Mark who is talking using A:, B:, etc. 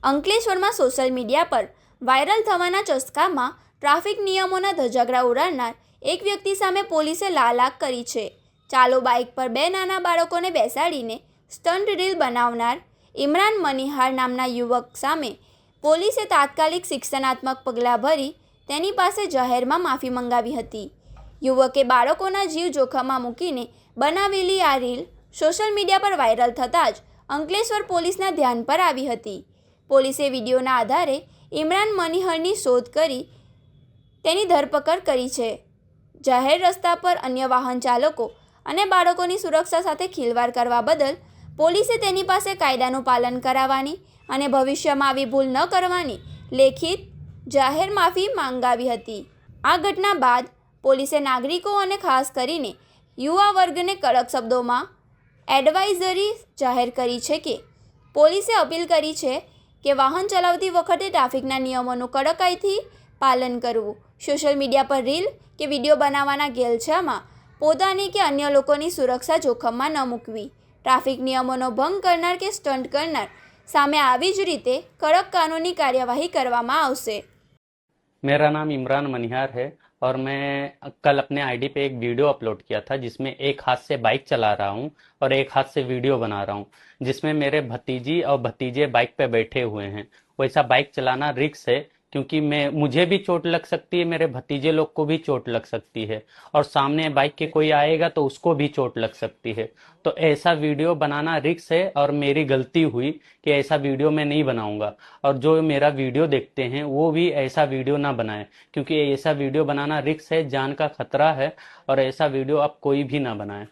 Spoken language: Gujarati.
A: અંકલેશ્વરમાં સોશિયલ મીડિયા પર વાયરલ થવાના ચસ્કામાં ટ્રાફિક નિયમોના ધજાગરા ઉડાડનાર એક વ્યક્તિ સામે પોલીસે લાલાક કરી છે. ચાલો બાઇક પર બે નાના બાળકોને બેસાડીને સ્ટન્ટ રીલ બનાવનાર ઇમરાન મનીહાર નામના યુવક સામે પોલીસે તાત્કાલિક શિક્ષણાત્મક પગલાં ભરી તેની પાસે જાહેરમાં માફી મંગાવી હતી. યુવકે બાળકોના જીવ જોખમમાં મૂકીને બનાવેલી આ રીલ સોશિયલ મીડિયા પર વાયરલ થતાં જ અંકલેશ્વર પોલીસના ધ્યાન પર આવી હતી. પોલીસે વિડીયોના આધારે ઇમરાન મનીહરની શોધ કરી તેની ધરપકડ કરી છે. જાહેર રસ્તા પર અન્ય વાહન ચાલકો અને બાળકોની સુરક્ષા સાથે ખિલવાડ કરવા બદલ પોલીસે તેની પાસે કાયદાનું પાલન કરાવવાની અને ભવિષ્યમાં આવી ભૂલ ન કરવાની લેખિત જાહેર માફી માંગાવી હતી. આ ઘટના બાદ પોલીસે નાગરિકો અને ખાસ કરીને યુવા વર્ગને કડક શબ્દોમાં એડવાઇઝરી જાહેર કરી છે કે પોલીસે અપીલ કરી છે કે વાહન ચલાવતી વખતે ટ્રાફિકના નિયમોનું કડકાઈથી પાલન કરવું. સોશિયલ મીડિયા પર રીલ કે વિડીયો બનાવવાના ગેલછામાં પોતાની કે અન્ય લોકોની સુરક્ષા જોખમમાં ન મૂકવી. ટ્રાફિક નિયમોનો ભંગ કરનાર કે સ્ટન્ટ કરનાર સામે આવી જ રીતે કડક કાનૂની કાર્યવાહી કરવામાં આવશે.
B: मेरा नाम इमरान मनिहार है और मैं कल अपने आईडी पे एक वीडियो अपलोड किया था जिसमें एक हाथ से बाइक चला रहा हूँ और एक हाथ से वीडियो बना रहा हूँ, जिसमें मेरे भतीजी और भतीजे बाइक पे बैठे हुए हैं. वैसा बाइक चलाना रिस्क है क्योंकि मुझे भी चोट लग सकती है, मेरे भतीजे लोग को भी चोट लग सकती है और सामने बाइक के कोई आएगा तो उसको भी चोट लग सकती है. तो ऐसा वीडियो बनाना रिस्क है और मेरी गलती हुई कि ऐसा वीडियो मैं नहीं बनाऊंगा और जो मेरा वीडियो देखते हैं वो भी ऐसा वीडियो ना बनाए क्योंकि ऐसा वीडियो बनाना रिस्क है, जान का खतरा है और ऐसा वीडियो आप कोई भी ना बनाए.